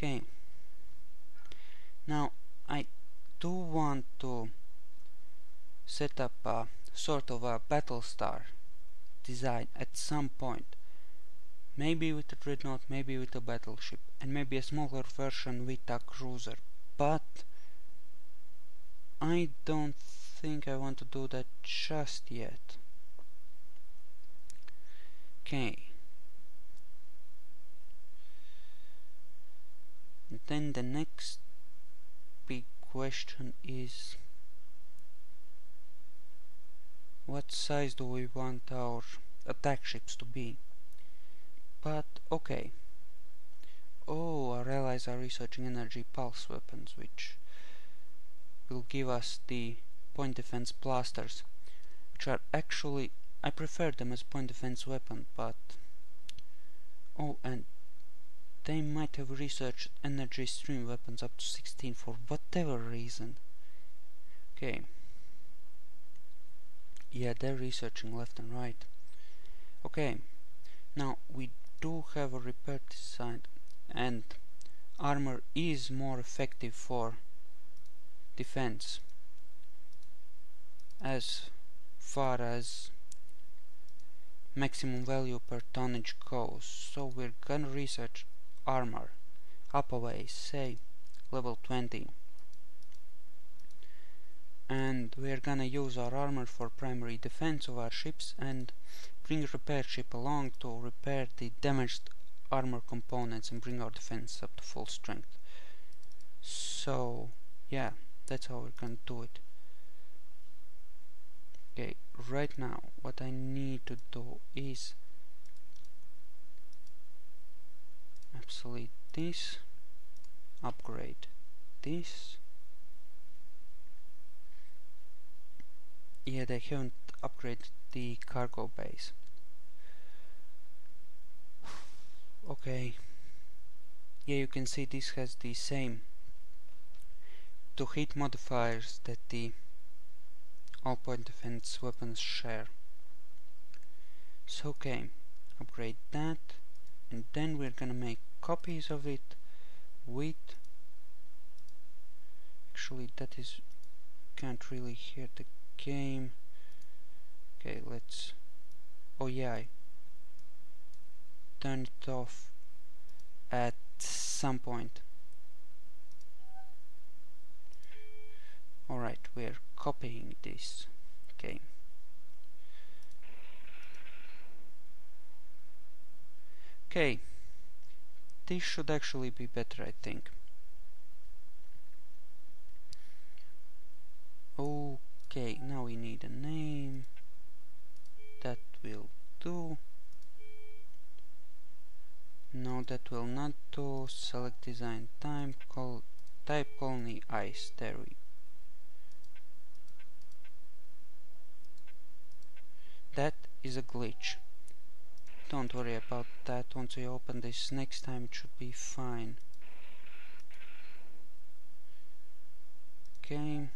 Okay, now I do want to set up a sort of a Battlestar design at some point. Maybe with a dreadnought, maybe with a battleship, and maybe a smaller version with a cruiser. But I don't think I want to do that just yet. Okay. And then the next big question is, what size do we want our attack ships to be? But okay. Oh, our allies are researching energy pulse weapons, which will give us the point defense blasters, which are actually, I prefer them as point defense weapon, but oh, and they might have researched energy stream weapons up to 16 for whatever reason. Okay. Yeah, they're researching left and right. Okay, now we do have a repair design, and armor is more effective for defense as far as maximum value per tonnage goes. So we're gonna research armor up a way, say level 20. And we're gonna use our armor for primary defense of our ships and bring a repair ship along to repair the damaged armor components and bring our defense up to full strength. So yeah, that's how we're gonna do it. Okay, right now what I need to do is obsolete this, upgrade this. Yeah, they haven't upgraded the cargo base. Okay. Yeah, you can see this has the same to hit modifiers that the all point defense weapons share. So okay, upgrade that, and then we're gonna make copies of it with, actually that is, can't really hear the game. Okay, let's, oh yeah, I turned it off at some point. Alright, we're copying this. Okay. Okay. This should actually be better, I think. Okay, now we need a name. That will do. No, that will not do. Select design type, colony ice. There we. That is a glitch. Don't worry about that. Once we open this next time, it should be fine. Okay,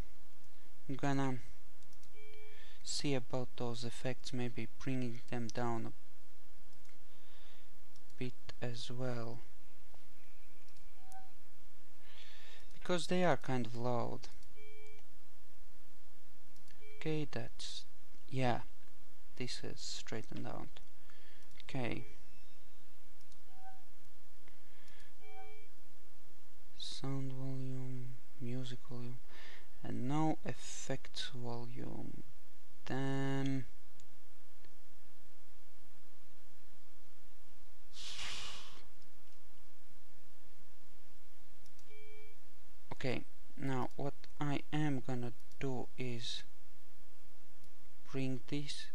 I'm gonna see about those effects, maybe bringing them down a bit as well, because they are kind of loud. Okay, that's, yeah, this is straightened out. Okay, sound volume, music volume, and now effects volume. Damn. Okay, now what I am gonna do is bring this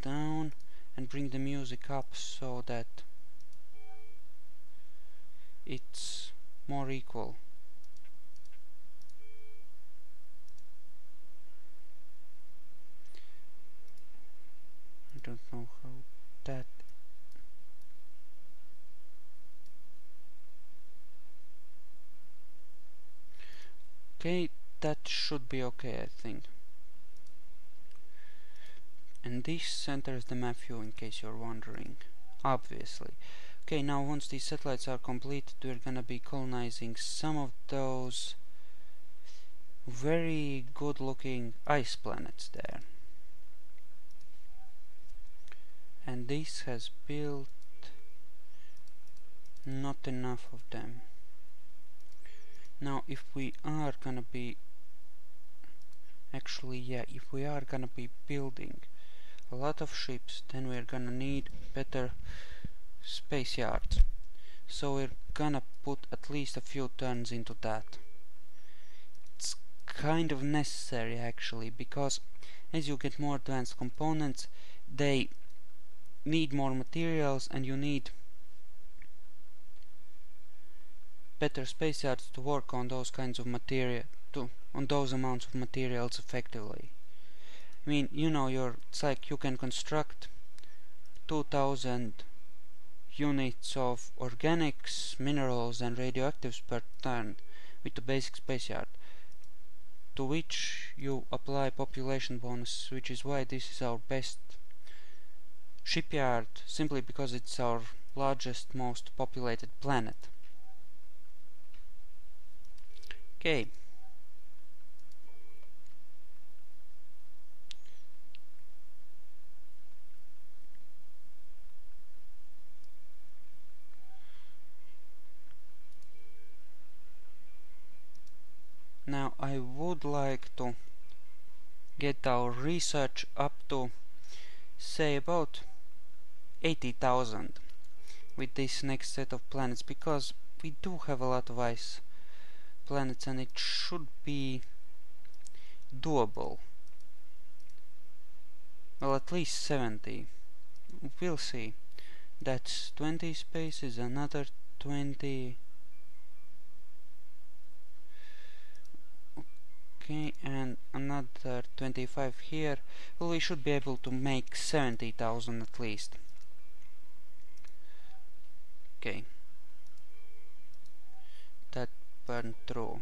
down and bring the music up so that it's more equal. I don't know how that. Okay, that should be okay, I think. And this centers the map view, in case you're wondering, obviously. Okay, now once these satellites are completed, we're gonna be colonizing some of those very good looking ice planets there. And this has built not enough of them. Now if we are gonna be if we are gonna be building a lot of ships, then we're gonna need better space yards. So we're gonna put at least a few turns into that. It's kind of necessary actually, because as you get more advanced components, they need more materials, and you need better space yards to work on those kinds of material, on those amounts of materials effectively. I mean, you know, it's like you can construct 2000 units of organics, minerals and radioactives per turn with the basic space yard, to which you apply population bonus, which is why this is our best shipyard, simply because it's our largest, most populated planet. Okay. Now I would like to get our research up to, say, about 80,000 with this next set of planets, because we do have a lot of ice planets and it should be doable. Well, at least 70. We'll see. That's 20 spaces, another 20. Okay, and another 25 here. Well, we should be able to make 70,000 at least. Okay. That burned through.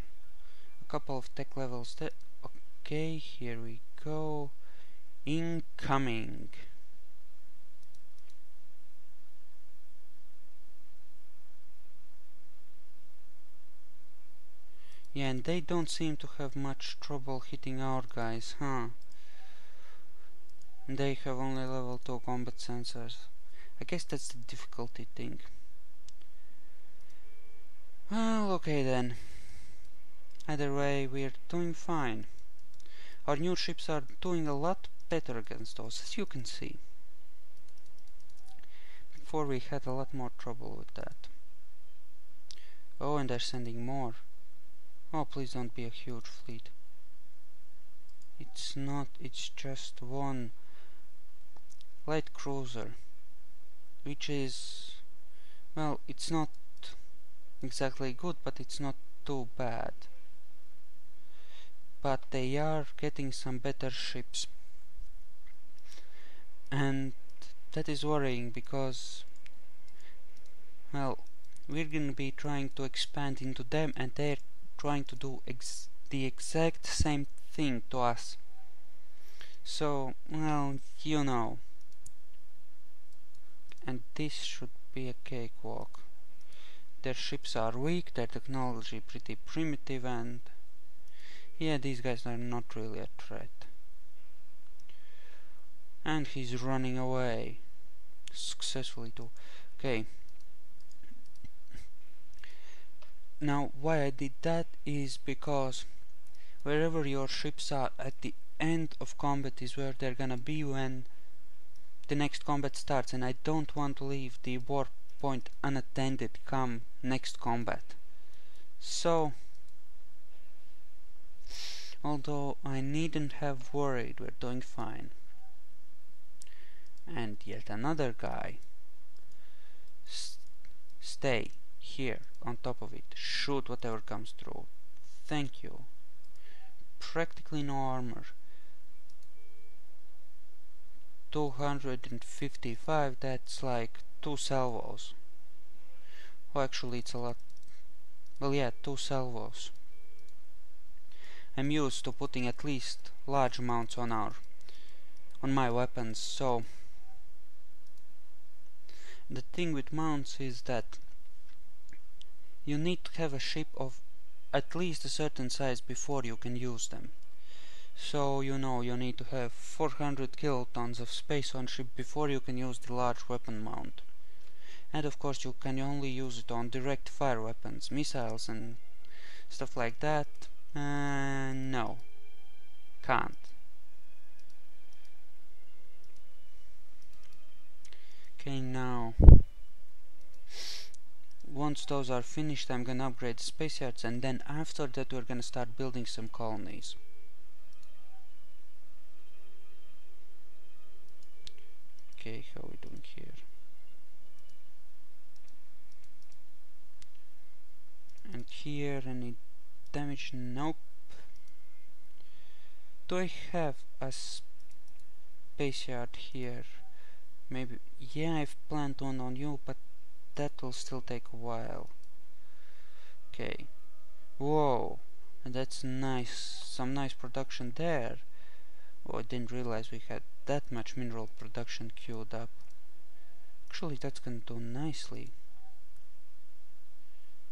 A couple of tech levels there. Okay, here we go. Incoming. Yeah, and they don't seem to have much trouble hitting our guys, huh? They have only level 2 combat sensors. I guess that's the difficulty thing. Well, okay then. Either way, we're doing fine. Our new ships are doing a lot better against those, as you can see. Before we had a lot more trouble with that. Oh, and they're sending more. Oh, please don't be a huge fleet. It's not, it's just one light cruiser, which is, well, it's not exactly good, but it's not too bad. But they are getting some better ships, and that is worrying because, well, we're gonna be trying to expand into them, and they're trying to do the exact same thing to us. So, well, you know. And this should be a cakewalk. Their ships are weak, their technology pretty primitive, and yeah, these guys are not really a threat. And he's running away successfully too. Okay. Now, why I did that is because wherever your ships are at the end of combat is where they're gonna be when the next combat starts, and I don't want to leave the war point unattended come next combat. So, although I needn't have worried, we're doing fine. And yet another guy. Stay here on top of it. Shoot whatever comes through. Thank you. Practically no armor. 255, that's like 2 salvos. Oh, actually it's a lot. Well, yeah, 2 salvos. I'm used to putting at least large amounts on my weapons, so The thing with mounts is that you need to have a ship of at least a certain size before you can use them. So you know you need to have 400 kilotons of space on ship before you can use the large weapon mount. And of course you can only use it on direct fire weapons, missiles and stuff like that. No, can't. Okay, now once those are finished, I'm gonna upgrade the space yards, and then after that we're gonna start building some colonies. Okay, how are we doing here? And here, any damage? Nope. Do I have a space yard here? Maybe. Yeah, I've planned one on you, but that will still take a while. Okay. Whoa, and that's nice. Some nice production there. Oh, I didn't realize we had that much mineral production queued up. Actually, that's gonna do nicely.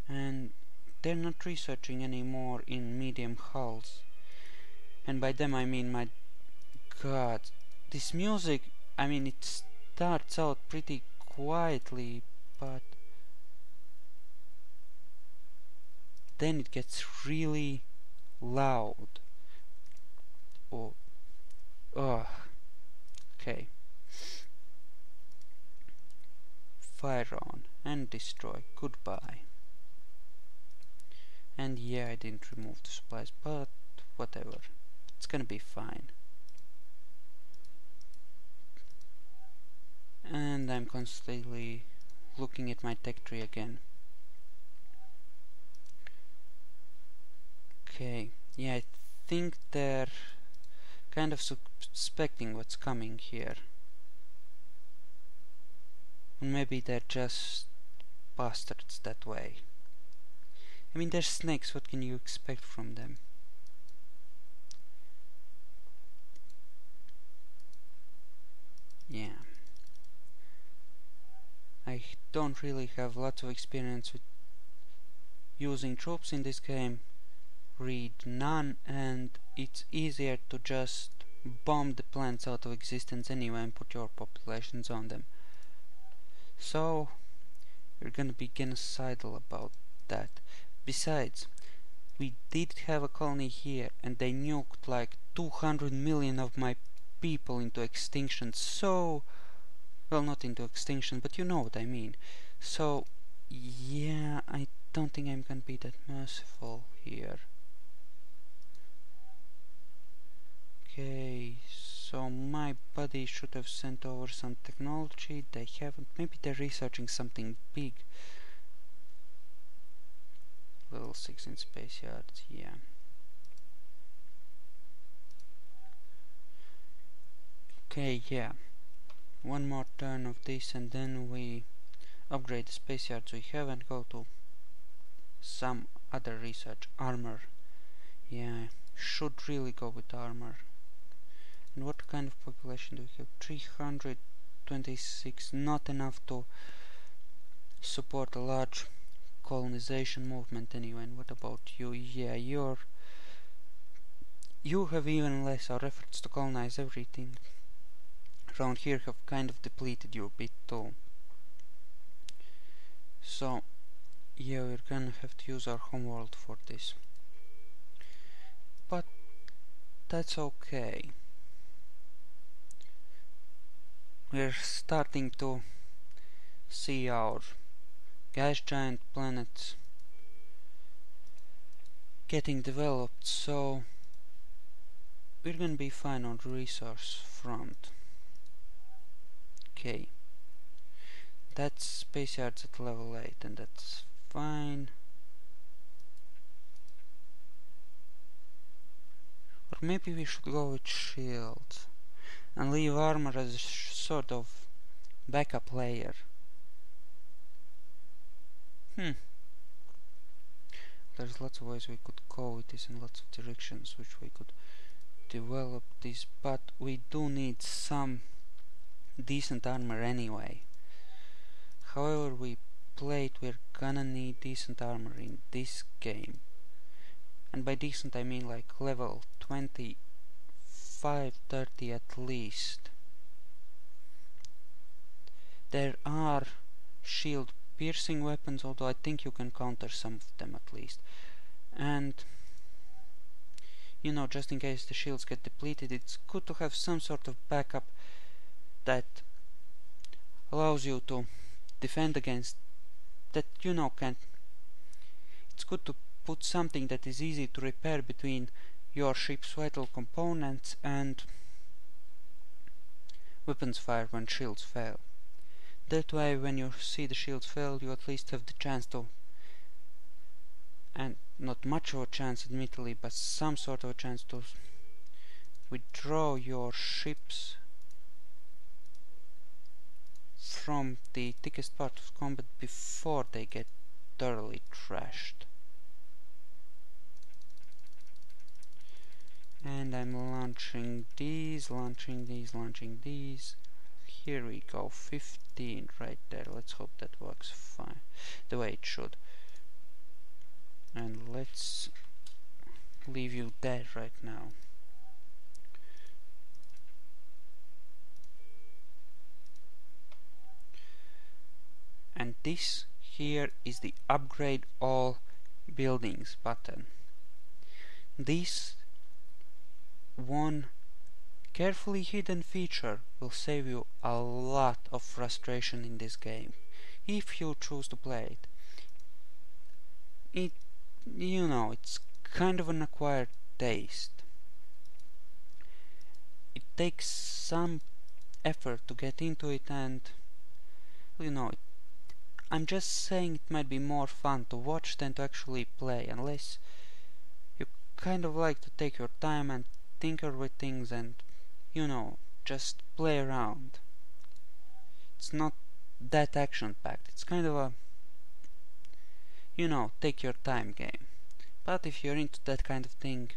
And they're not researching anymore in medium hulls. And by them I mean, my god, this music, I mean, it starts out pretty quietly, but then it gets really loud. Oh, ugh. Okay. Fire on and destroy. Goodbye. And yeah, I didn't remove the supplies, but whatever. It's gonna be fine. And I'm constantly looking at my tech tree again. Okay, yeah, I think they're kind of suspecting what's coming here. And maybe they're just bastards that way. I mean, they're snakes, what can you expect from them? Yeah. I don't really have lots of experience with using troops in this game. Read none, and it's easier to just bomb the plants out of existence anyway and put your populations on them. So we're gonna be genocidal about that. Besides, we did have a colony here and they nuked like 200 million of my people into extinction, so well, not into extinction, but you know what I mean. So yeah, I don't think I'm gonna be that merciful here. Okay, so my buddy should have sent over some technology. They haven't. Maybe they're researching something big. Level 6 in space yards, yeah. Okay, yeah. One more turn of this and then we upgrade the space yards we have and go to some other research. Armor. Yeah, should really go with armor. And what kind of population do we have? 326, not enough to support a large colonization movement anyway. And what about you? Yeah, you have even less. Our efforts to colonize everything around here have kind of depleted you a bit too. So yeah, we're gonna have to use our homeworld for this. But that's okay. We're starting to see our gas giant planets getting developed, so we're gonna be fine on the resource front. Okay, that's space yards at level 8 and that's fine. Or maybe we should go with shields and leave armor as a sort of backup layer. There's lots of ways we could go with this and lots of directions which we could develop this, but we do need some decent armor anyway. however we play it, we're gonna need decent armor in this game. And by decent I mean like level 25, 30 at least. There are shield piercing weapons, although I think you can counter some of them at least. And you know, just in case the shields get depleted, it's good to have some sort of backup that allows you to defend against that, you know, it's good to put something that is easy to repair between your ship's vital components and weapons fire when shields fail. That way, when you see the shields fail, you at least have the chance to, and not much of a chance admittedly, but some sort of a chance to withdraw your ships from the thickest part of combat before they get thoroughly trashed. And I'm launching these, launching these, launching these. Here we go, 15 right there. Let's hope that works fine, the way it should. And let's leave you dead right now. And this here is the upgrade all buildings button. This one carefully hidden feature will save you a lot of frustration in this game if you choose to play it. You know, it's kind of an acquired taste. It takes some effort to get into it, and you know, I'm just saying it might be more fun to watch than to actually play, unless you kind of like to take your time and tinker with things and, you know, just play around. It's not that action-packed. It's kind of a, you know, take your time game. But if you're into that kind of thing,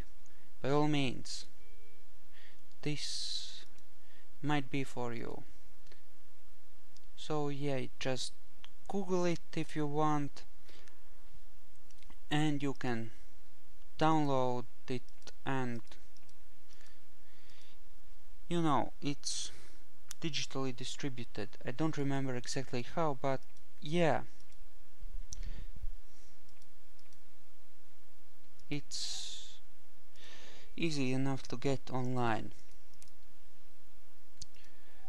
by all means, this might be for you. So yeah, just Google it if you want, and you can download it, and you know, it's digitally distributed. I don't remember exactly how, but yeah, it's easy enough to get online.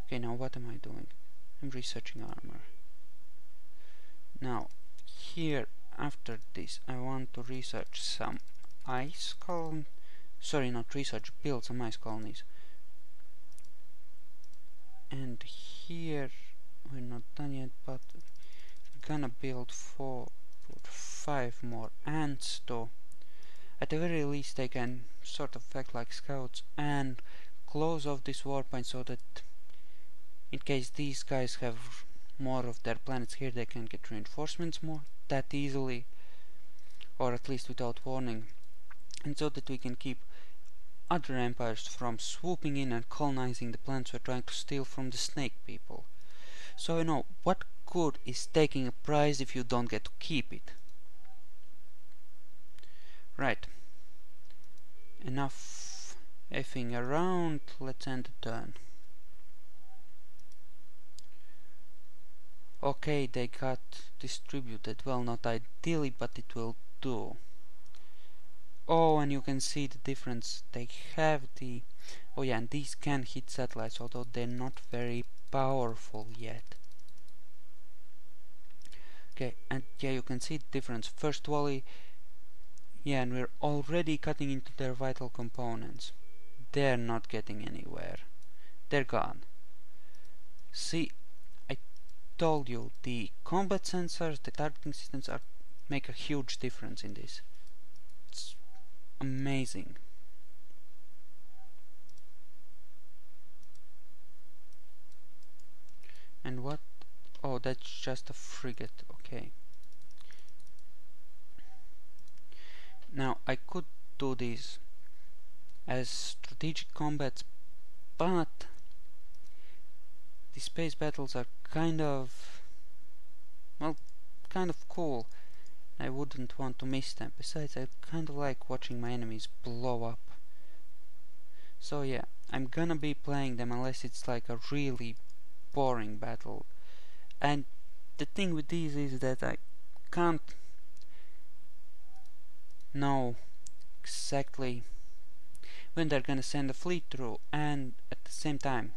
Okay, now what am I doing? I'm researching armor. Now, here after this, I want to research some ice colonies. Sorry, not research, build some ice colonies. And here, we're not done yet, but we're gonna build 4 or 5 more ants to, at the very least, they can sort of act like scouts and close off this warpoint so that in case these guys have more of their planets here, they can get reinforcements more that easily, or at least without warning, and so that we can keep other empires from swooping in and colonizing the planets we're trying to steal from the snake people. So you know, what good is taking a prize if you don't get to keep it? Right. Enough effing around, let's end the turn. Okay, they got distributed. Well, not ideally, but it will do. Oh, and you can see the difference. They have the... Oh yeah, and these can hit satellites, although they're not very powerful yet. Okay, and yeah, you can see the difference. First volley, yeah, and we're already cutting into their vital components. They're not getting anywhere. They're gone. See, I told you, the combat sensors, the targeting systems make a huge difference in this. It's amazing. And what? Oh, that's just a frigate. Okay. Now, I could do this as strategic combats, but the space battles are kind of well, kind of cool. I wouldn't want to miss them. Besides, I kind of like watching my enemies blow up. So yeah, I'm gonna be playing them unless it's like a really boring battle. And the thing with these is that I can't know exactly when they're gonna send a fleet through, and at the same time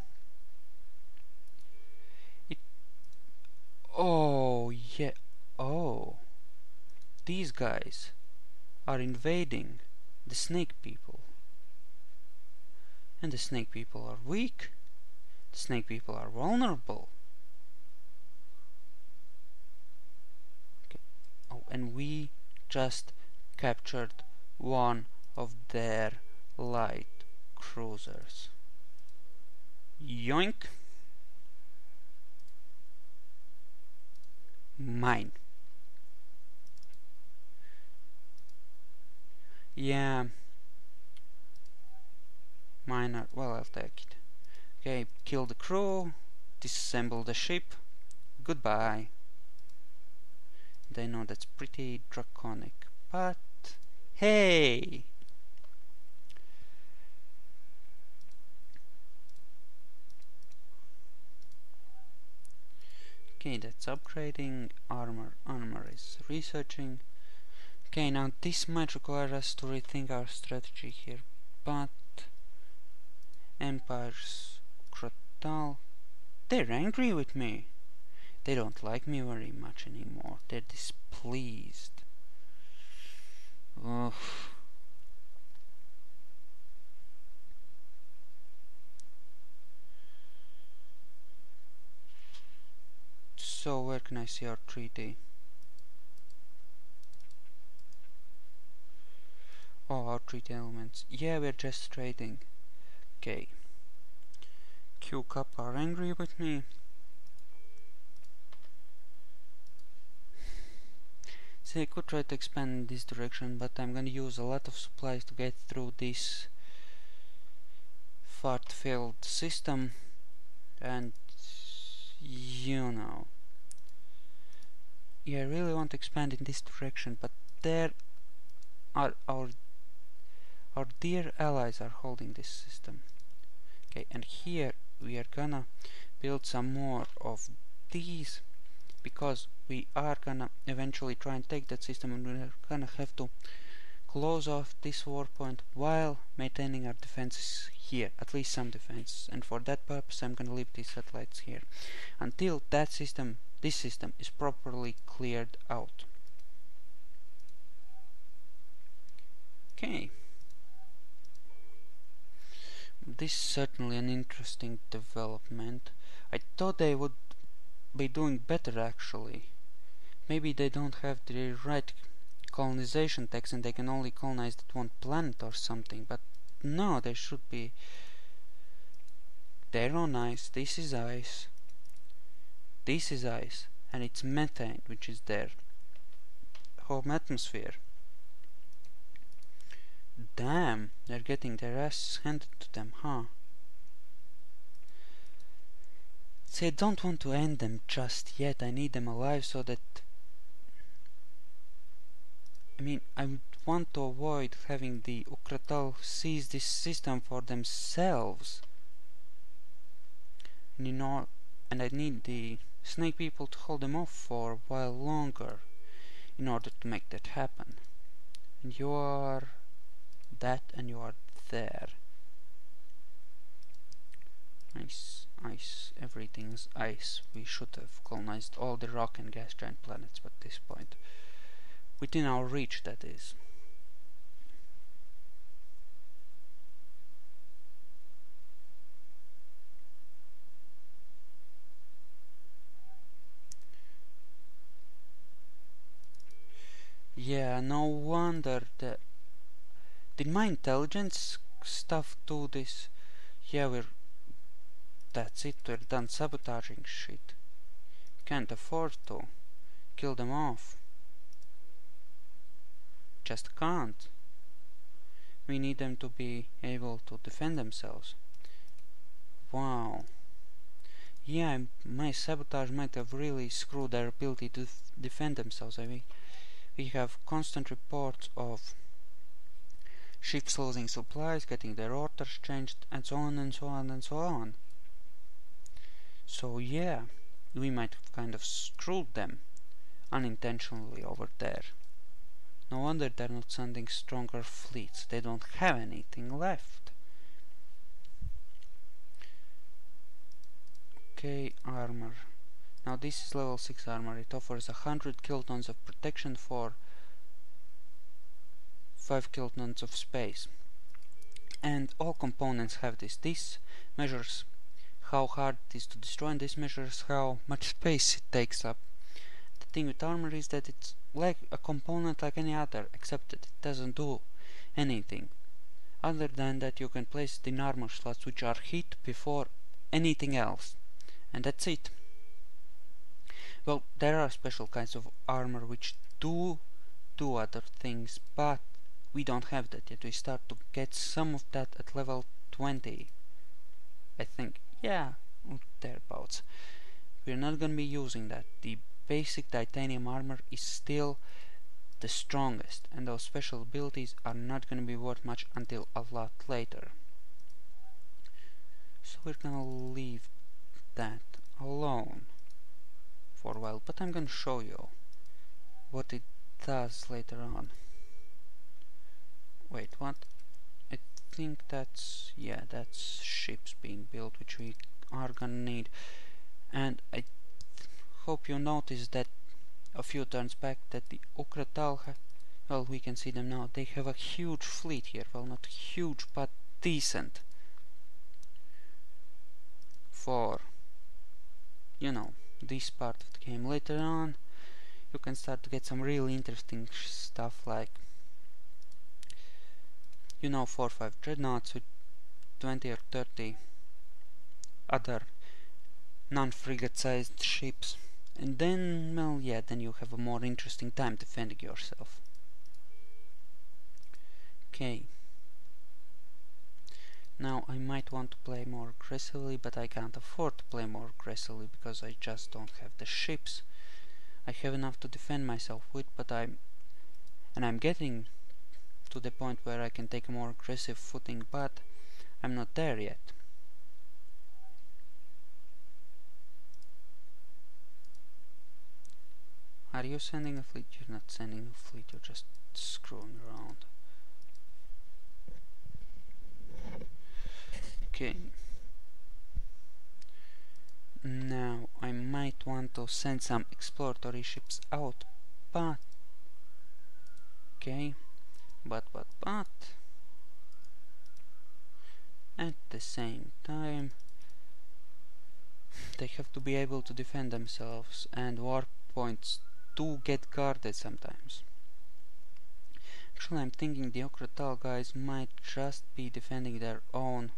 oh yeah, oh, these guys are invading the snake people, and the snake people are weak, the snake people are vulnerable. Okay. Oh, and we just captured one of their light cruisers. Yoink! Mine. Yeah. Mine are... well, I'll take it. Okay, kill the crew, disassemble the ship, goodbye. They know that's pretty draconic, but hey! Okay, that's upgrading. Armor is researching. Okay, now this might require us to rethink our strategy here, but Empire's Crotal, they're angry with me. They don't like me very much anymore. They're displeased. Ugh. So where can I see our treaty? Oh, our treaty elements. Yeah, we're just trading. Okay. Q-Cup are angry with me. See, I could try to expand in this direction, but I'm gonna use a lot of supplies to get through this fart-filled system, and you know. Yeah, I really want to expand in this direction, but there are our dear allies are holding this system. Okay, and here we are gonna build some more of these, because we are gonna eventually try and take that system, and we're gonna have to close off this war point while maintaining our defenses here, at least some defense. And for that purpose I'm gonna leave these satellites here until that system, this system, is properly cleared out. Okay. This is certainly an interesting development. I thought they would be doing better actually. Maybe they don't have the right colonization tax and they can only colonize that one planet or something, but no, they should be. They're on ice, this is ice, this is ice, and it's methane which is their home atmosphere. Damn, they're getting their asses handed to them, huh? See, I don't want to end them just yet. I need them alive so that... I mean, I would want to avoid having the Ukratal seize this system for themselves. And you know, and I need the snake people to hold them off for a while longer in order to make that happen. And you are that, and you are there. Ice, ice, everything's ice. We should have colonized all the rock and gas giant planets at this point. Within our reach, that is. Yeah, no wonder that... Did my intelligence stuff do this? Yeah, that's it, we're done sabotaging shit. Can't afford to kill them off. Just can't. We need them to be able to defend themselves. Wow. yeah, my sabotage might have really screwed their ability to defend themselves. I mean, we have constant reports of ships losing supplies, getting their orders changed, and so on and so on and so on. So yeah, we might have kind of screwed them unintentionally over there. No wonder they're not sending stronger fleets. They don't have anything left. Okay, armor. Now this is level 6 armor. It offers 100 kilotons of protection for 5 kilotons of space. And all components have this. This measures how hard it is to destroy, and this measures how much space it takes up. The thing with armor is that it's like a component like any other, except that it doesn't do anything. Other than that, you can place it in armor slots which are hit before anything else. And that's it. Well, there are special kinds of armor which do other things, but we don't have that yet. We start to get some of that at level 20. I think. Yeah, thereabouts. We're not gonna be using that. The basic titanium armor is still the strongest, and those special abilities are not gonna be worth much until a lot later. So we're gonna leave that alone for a while, but I'm gonna show you what it does later on. Wait, what? I think that's, yeah, that's ships being built, which we are gonna need. And I hope you noticed that a few turns back that the Ukhrotal, well, we can see them now, they have a huge fleet here. Well, not huge, but decent for, you know, this part of the game. Later on you can start to get some really interesting stuff, like, you know, 4 or 5 dreadnoughts with 20 or 30 other non-frigate sized ships, and then, well, yeah, then you have a more interesting time defending yourself. Okay, now I might want to play more aggressively, but I can't afford to play more aggressively because I just don't have the ships. I have enough to defend myself with, but I'm getting to the point where I can take a more aggressive footing, but I'm not there yet. Are you sending a fleet? You're not sending a fleet, you're just screwing around. Okay. Now I might want to send some exploratory ships out, but okay, but at the same time they have to be able to defend themselves, and warp points do get guarded sometimes. Actually, I'm thinking the Ukhrotal guys might just be defending their own,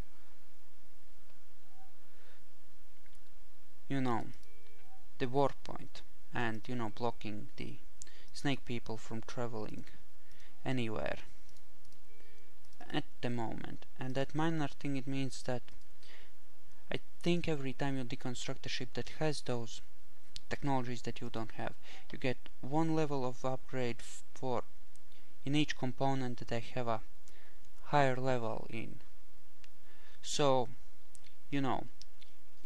you know, the warp point, and, you know, blocking the snake people from traveling anywhere at the moment. And that minor thing, it means that I think every time you deconstruct a ship that has those technologies that you don't have, you get one level of upgrade for in each component that they have a higher level in. So, you know,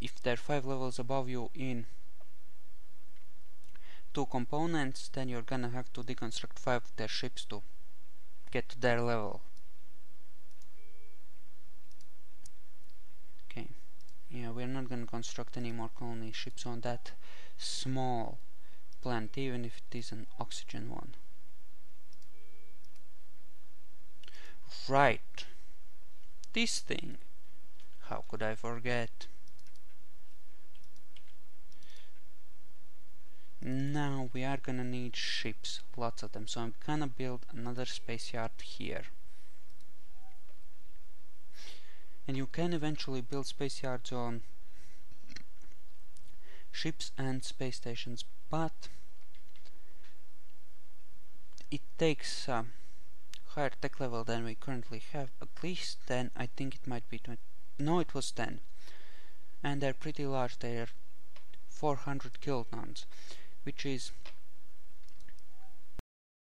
if they're 5 levels above you in 2 components, then you're gonna have to deconstruct 5 of their ships to get to their level. Okay, yeah, we're not gonna construct any more colony ships on that small planet, even if it is an oxygen one. Right, this thing, how could I forget? Now we are gonna need ships, lots of them, so I'm gonna build another space yard here. And you can eventually build space yards on ships and space stations, but it takes a higher tech level than we currently have. At least then, I think it might be 20. No, it was 10. and they're pretty large. They're 400 kilotons, which is